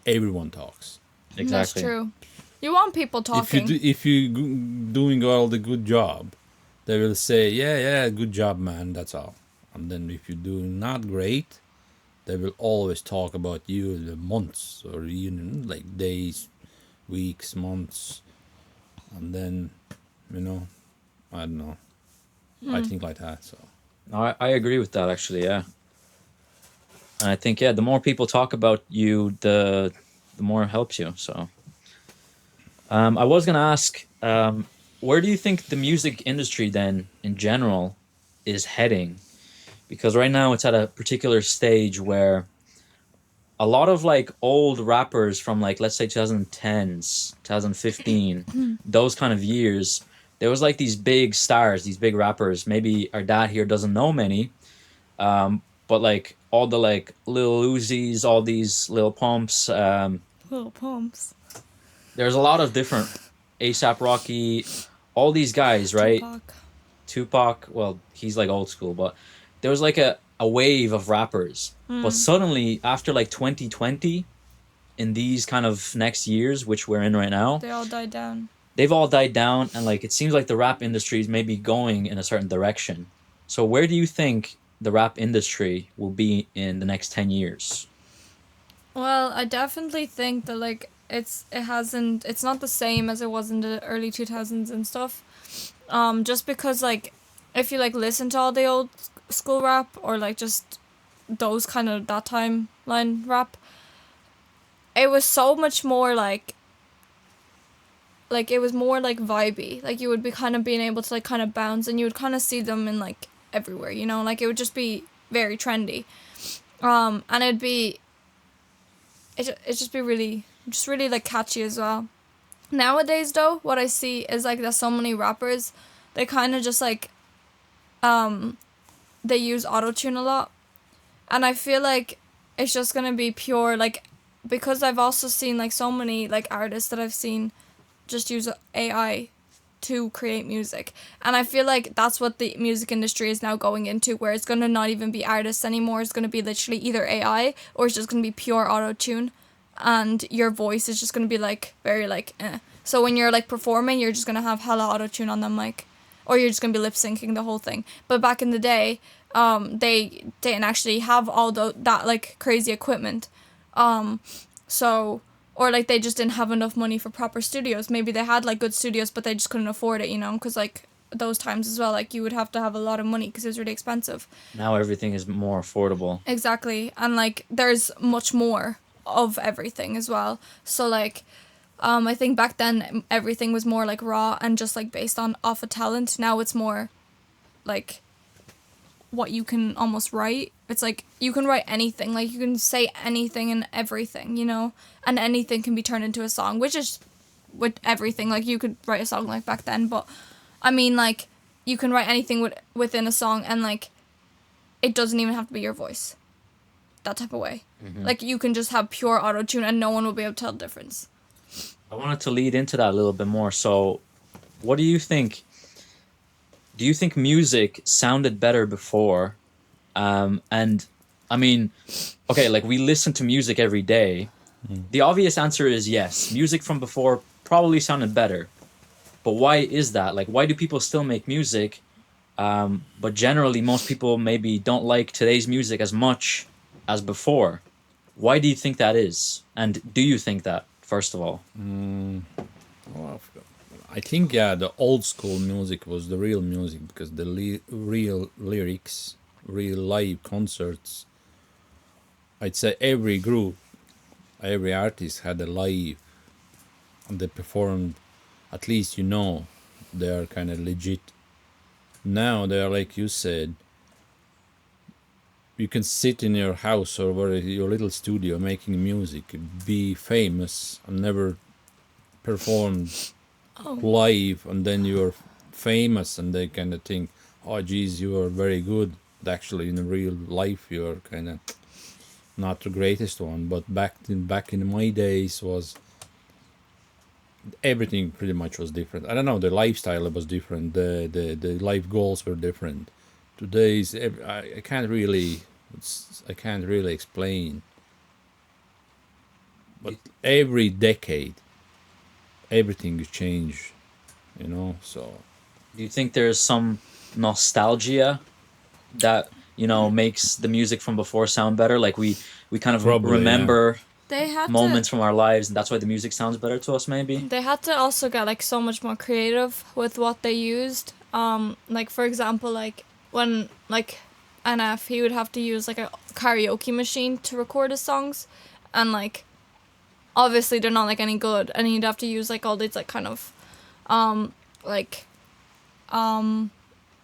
everyone talks. Exactly. That's true. You want people talking. If you doing all the good job, they will say, yeah, good job, man. That's all. And then if you're doing not great, they will always talk about you the months or even like days, weeks, months, and then, you know, I don't know. I think like that. So I agree with that, actually, yeah. And I think, yeah, the more people talk about you, the more it helps you, so. I was going to ask, where do you think the music industry then, in general, is heading? Because right now it's at a particular stage where a lot of, like, old rappers from, like, let's say 2010s, 2015, those kind of years, there was, like, these big stars, these big rappers. Maybe our dad here doesn't know many, but, like, all the, like, Lil Uzis, all these Lil Pumps, Little pumps. there's a lot of different A$AP Rocky, all these guys, right? Tupac, well, he's like old school, but there was like a wave of rappers. But suddenly, after like 2020, in these kind of next years, which we're in right now, They all died down. they've all died down, and like it seems like the rap industry is maybe going in a certain direction. So where do you think the rap industry will be in the next 10 years? Well, I definitely think that, like, it's not the same as it was in the early 2000s and stuff. Just because, like, if you, like, listen to all the old school rap or, like, just those kind of that timeline rap, it was so much more, like, it was more, like, vibey. Like, you would be kind of being able to, like, kind of bounce, and you would kind of see them in, like, everywhere, you know? Like, it would just be very trendy. And it'd just be really, like, catchy as well. Nowadays, though, what I see is, like, there's so many rappers, they kind of just, like, they use autotune a lot. And I feel like it's just gonna be pure, like, because I've also seen, like, so many, like, artists that I've seen just use AI to create music. And I feel like that's what the music industry is now going into, where it's gonna not even be artists anymore. It's gonna be literally either AI or it's just gonna be pure auto-tune, and your voice is just gonna be, like, very, like, eh. So when you're, like, performing, you're just gonna have hella auto-tune on the mic, or you're just gonna be lip-syncing the whole thing. But back in the day, they didn't actually have all that, like, crazy equipment. So, or, like, they just didn't have enough money for proper studios. Maybe they had, like, good studios, but they just couldn't afford it, you know? Because, like, those times as well, like, you would have to have a lot of money because it was really expensive. Now everything is more affordable. Exactly. And, like, there's much more of everything as well. So, like, I think back then everything was more, like, raw and just, like, based off of talent. Now it's more, like, what you can almost write. It's like you can write anything, like you can say anything and everything, you know, and anything can be turned into a song, which is with everything. Like, you could write a song like back then, but I mean, like, you can write anything within a song, and, like, it doesn't even have to be your voice. That type of way. Like, you can just have pure auto-tune and no one will be able to tell the difference. I wanted to lead into that a little bit more. So, what do you think? Do you think music sounded better before? And I mean, okay, like we listen to music every day. The obvious answer is yes. Music from before probably sounded better. But why is that? Like, why do people still make music? But generally, most people maybe don't like today's music as much as before. Why do you think that is? And do you think that, first of all? Well, I think, yeah, the old school music was the real music because the real lyrics, real live concerts. I'd say every group, every artist had a live and they performed, at least they are kind of legit. Now they are, like you said, you can sit in your house or your little studio making music, be famous and never perform live, and then you're famous and they kind of think, oh geez, you are very good. But actually in real life you're kind of not the greatest one. But back in my days was everything pretty much was different. I don't know, the lifestyle was different, the life goals were different. Today's I can't really explain, but every decade everything change, so Do you think there's some nostalgia that makes the music from before sound better? Like we kind of Probably, remember They had moments from our lives, and that's why the music sounds better to us. Maybe. They had to also get like so much more creative with what they used. Like for example, like when like NF, he would have to use like a karaoke machine to record his songs, and like obviously they're not like any good, and he'd have to use like all these like kind of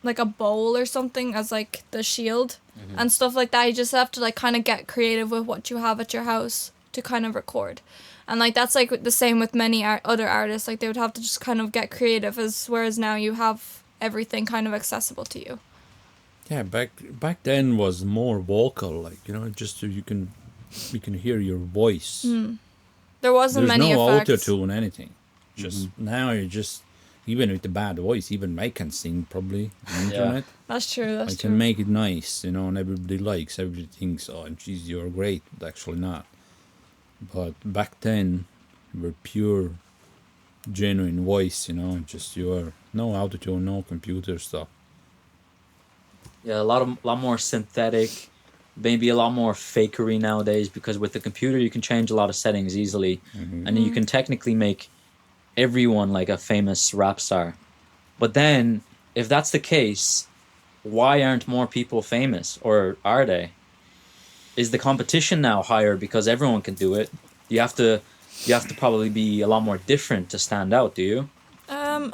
like a bowl or something as like the shield and stuff like that. You just have to like kind of get creative with what you have at your house to kind of record. And like that's like the same with many other artists. Like they would have to just kind of get creative, whereas now you have everything kind of accessible to you. yeah, back then was more vocal, like just so you can hear your voice. There wasn't There's many no effects. auto-tune, anything. Just now you just, even with the bad voice, even I can sing probably on the internet. That's true. That's I true. can make it nice, and everybody likes, everybody thinks, oh geez, you're great, but actually not. But back then you were pure genuine voice, just your no autotune, no computer stuff. Yeah, a lot more synthetic, maybe a lot more fakery nowadays, because with the computer you can change a lot of settings easily, and you can technically make everyone like a famous rap star. But then, if that's the case, why aren't more people famous, or are they? Is the competition now higher because everyone can do it? You have to probably be a lot more different to stand out, do you?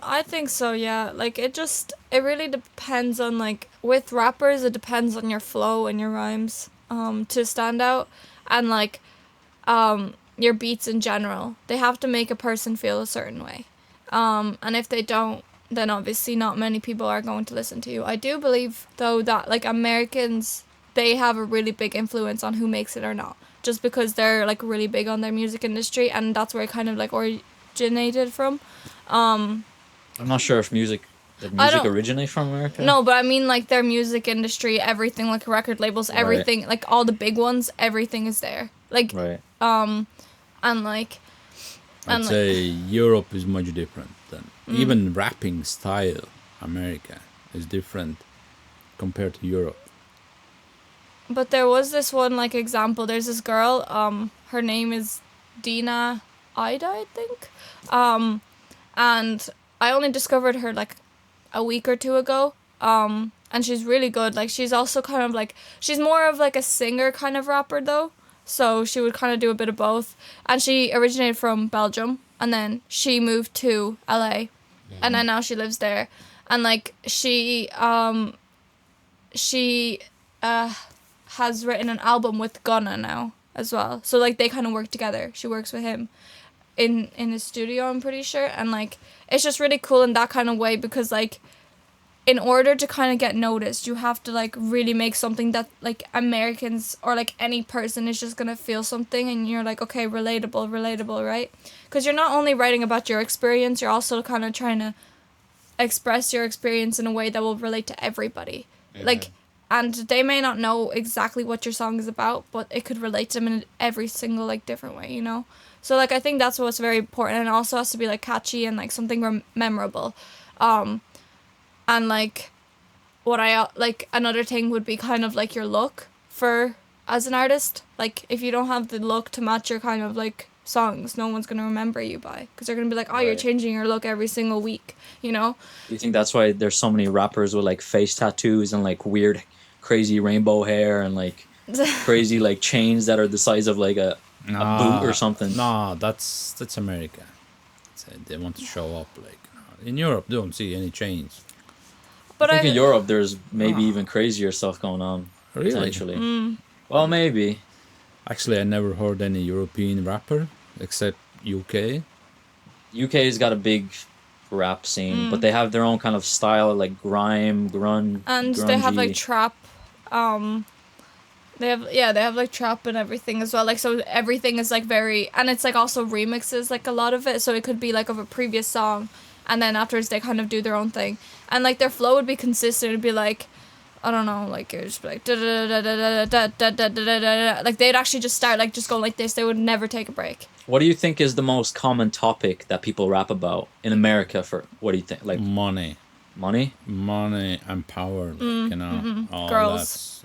I think so, yeah. Like it really depends on like with rappers it depends on your flow and your rhymes to stand out, and like your beats in general. They have to make a person feel a certain way. And if they don't, then obviously not many people are going to listen to you. I do believe though that like Americans, they have a really big influence on who makes it or not, just because they're like really big on their music industry, and that's where it kind of like originated from. I'm not sure if music originated from America. No, but I mean like their music industry, everything, like record labels, everything, like all the big ones, everything is there. Like Right. and like I'd say Europe is much different than even rapping style. America is different compared to Europe. But there was this one like example. There's this girl. Her name is Dina Ida, I think. And I only discovered her like a week or two ago. And she's really good. Like she's also kind of like, she's more of like a singer kind of rapper though. So she would kind of do a bit of both. And she originated from Belgium, and then she moved to LA, and then now she lives there. And like she has written an album with Gunna now as well. So like they kind of work together. She works with him in his studio, I'm pretty sure. And like it's just really cool in that kind of way, because like in order to kind of get noticed, you have to like really make something that like Americans or like any person is just gonna feel something, and you're like, okay, relatable, right? Because you're not only writing about your experience, you're also kind of trying to express your experience in a way that will relate to everybody. Like, and they may not know exactly what your song is about, but it could relate to them in every single like different way, you know? So like I think that's what's very important, and it also has to be like catchy and like something memorable. And like what I like another thing would be kind of like your look for as an artist. Like if you don't have the look to match your kind of like songs, no one's gonna remember you by, because they're gonna be like, oh, you're changing your look every single week, you know? Do you think that's why there's so many rappers with like face tattoos and like weird, crazy rainbow hair and like crazy like chains that are the size of like a boot or something? Nah, that's America. They want to show up. Like in Europe, don't see any chains. But I think in Europe there's maybe even crazier stuff going on. Really? Potentially. Well, maybe. Actually, I never heard any European rapper except UK. UK's got a big rap scene, but they have their own kind of style, like grime, and grungy. they have like trap. They have like trap and everything as well. Like so everything is like very, and it's like also remixes like a lot of it. So it could be like of a previous song, and then afterwards they kind of do their own thing, and like their flow would be consistent. It'd be like, I don't know, like it would just be like da da da da da da da da da. Like they'd actually just start like just going like this. They would never take a break. What do you think is the most common topic that people rap about in America? For what do you think? Like money and power. Like, you know, all girls.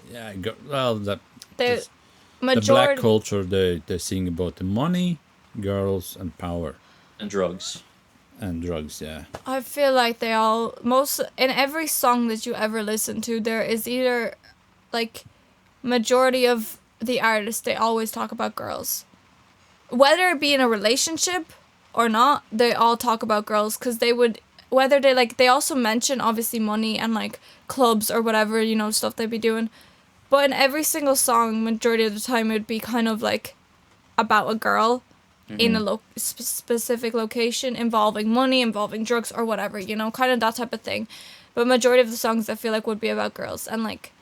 Well, that They the black culture. They sing about the money, girls, and power, and drugs. And drugs, yeah. I feel like they all in every song that you ever listen to, there is either like majority of the artists, they always talk about girls, whether it be in a relationship or not. They all talk about girls, because they would, whether they like, they also mention obviously money and like clubs or whatever, you know, stuff they'd be doing, but in every single song, majority of the time it would be kind of like about a girl. In a specific location, involving money, involving drugs, or whatever, you know, kind of that type of thing. But majority of the songs I feel like would be about girls, and like,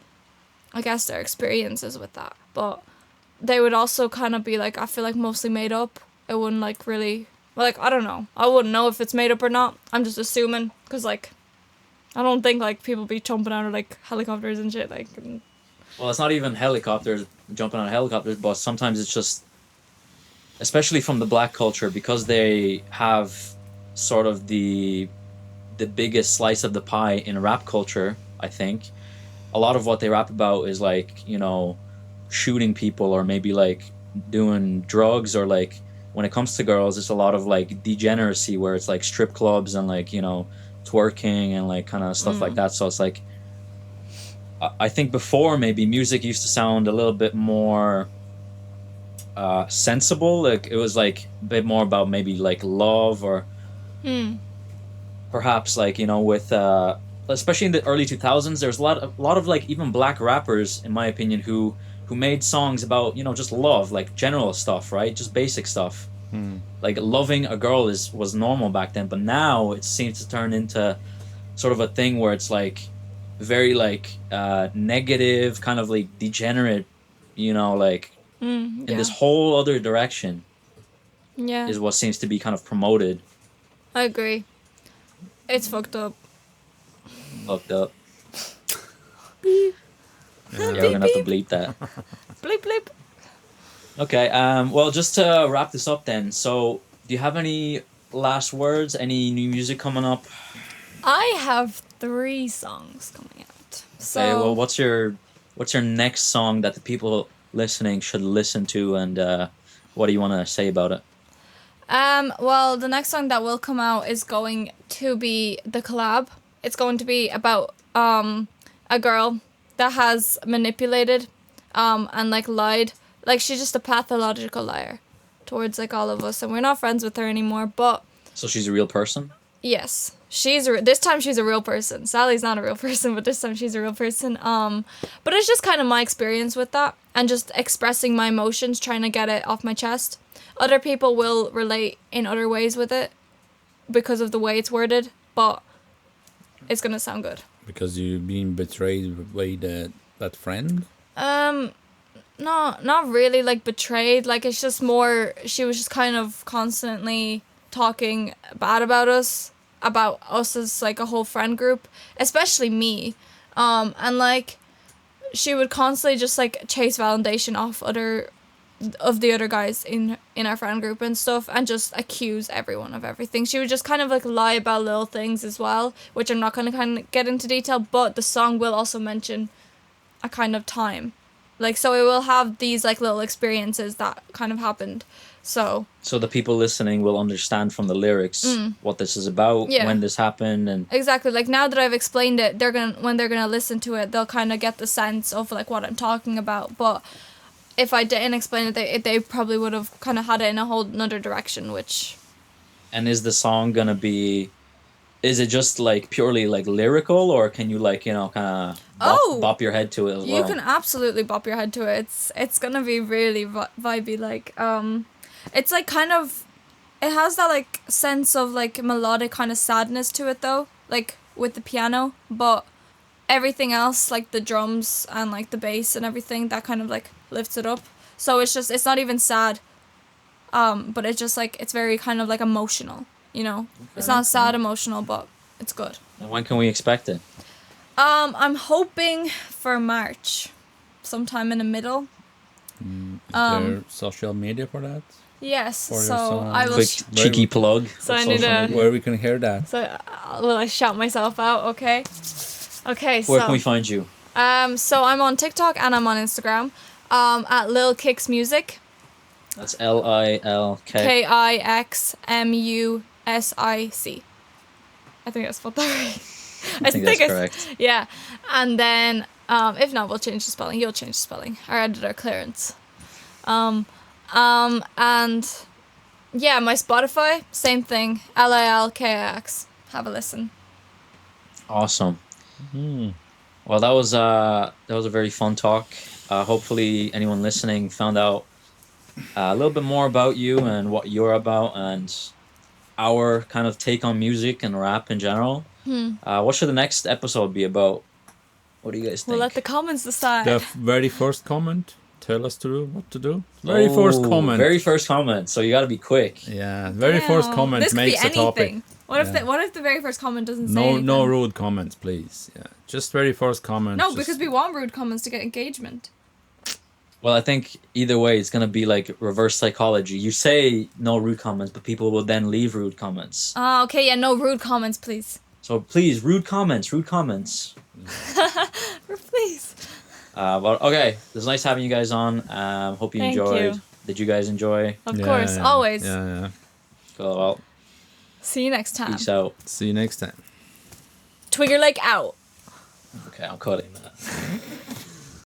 I guess their experiences with that. But they would also kind of be like, I feel like mostly made up. It wouldn't like really, like, I don't know. I wouldn't know if it's made up or not. I'm just assuming, because like, I don't think like people be jumping out of like helicopters and shit. Like, well, it's not even helicopters, jumping on helicopters, but sometimes it's just, especially from the black culture, because they have sort of the biggest slice of the pie in rap culture. I think a lot of what they rap about is like, you know, shooting people, or maybe like doing drugs, or like when it comes to girls, it's a lot of like degeneracy, where it's like strip clubs and like, you know, twerking and like kind of stuff like that. So it's like, I think before maybe music used to sound a little bit more sensible. Like it was like a bit more about maybe like love, or perhaps like, you know, with especially in the early 2000s, there's a lot of like even black rappers, in my opinion, who made songs about, you know, just love, like general stuff, right? Just basic stuff. Like loving a girl was normal back then, but now it seems to turn into sort of a thing where it's like very like negative, kind of like degenerate, you know, like in this whole other direction. Yeah, is what seems to be kind of promoted. I agree. It's fucked up. Fucked up. Beep. Yeah, we're gonna have to bleep that. Bleep bleep. Okay. Well, just to wrap this up then. So, do you have any last words? Any new music coming up? I have 3 songs coming out. So, okay. Well, what's your next song that the people listening should listen to, and what do you want to say about it? Well, the next song that will come out is going to be the collab. It's going to be about a girl that has manipulated and like lied. Like she's just a pathological liar towards like all of us, and we're not friends with her anymore. But so she's a real person? Yes. This time she's a real person. Sally's not a real person, but this time she's a real person. But it's just kind of my experience with that, and just expressing my emotions, trying to get it off my chest. Other people will relate in other ways with it because of the way it's worded, but it's gonna sound good. Because you've been betrayed by that friend? No, not really like betrayed. Like it's just more she was just kind of constantly talking bad about us as like a whole friend group, especially me. And like she would constantly just like chase validation off the other guys in our friend group and stuff, and just accuse everyone of everything. She would just kind of like lie about little things as well, which I'm not going to kind of get into detail, but the song will also mention a kind of time. Like, so it will have these like little experiences that kind of happened. So the people listening will understand from the lyrics what this is about, Yeah. when this happened, and exactly, like now that I've explained it, when they're gonna listen to it, they'll kind of get the sense of like what I'm talking about. But if I didn't explain it, they probably would have kind of had it in a whole another direction, which... And is the song gonna be... Is it just like purely like lyrical, or can you like, you know, kind of bop your head to it as well? You can absolutely bop your head to it. It's gonna be really vibey. Like it's like kind of, it has that like sense of like melodic kind of sadness to it though, like with the piano, but everything else like the drums and like the bass and everything that kind of like lifts it up. So it's not even sad, but it's just like it's very kind of like emotional. You know, it's not sad emotional, but it's good. And when can we expect it? I'm hoping for March, sometime in the middle. Is there social media for that? Yes, For your so song? I will. Quick cheeky plug. So of I need social a- media. Where we can hear that? So will I shout myself out? Okay. Okay. Where so can we find you? so I'm on TikTok and I'm on Instagram. At LIL KIX Music. That's LILK. KIXMUSIC. I think that's what that is. I think that's correct. Yeah, and then if not, we'll change the spelling. You'll change the spelling. Our editor clearance. And yeah, my Spotify, same thing. LILKIX. Have a listen. Awesome. Well, that was a very fun talk. Hopefully, anyone listening found out a little bit more about you and what you're about, and our kind of take on music and rap in general. What should the next episode be about? What do you guys think? We'll let the comments decide. The very first comment. Tell us to do what to do. Very first comment. Very first comment. So you got to be quick. Yeah, very first Damn. comment This could makes be a topic. anything. What if Yeah. what if the very first comment doesn't say No, anything? no rude comments, please. Yeah, just very first comment. No, just- because we want rude comments to get engagement. Well, I think either way, it's going to be like reverse psychology. You say no rude comments, but people will then leave rude comments. Okay, yeah, no rude comments, please. So please, rude comments. Please. Well, okay. It was nice having you guys on. Hope you Thank enjoyed. you. Did you guys enjoy? Of Yeah, course, yeah, always. Yeah. Cool. Well, See you next time. peace out. See you next time. Twigger like out. Okay, I'm cutting that.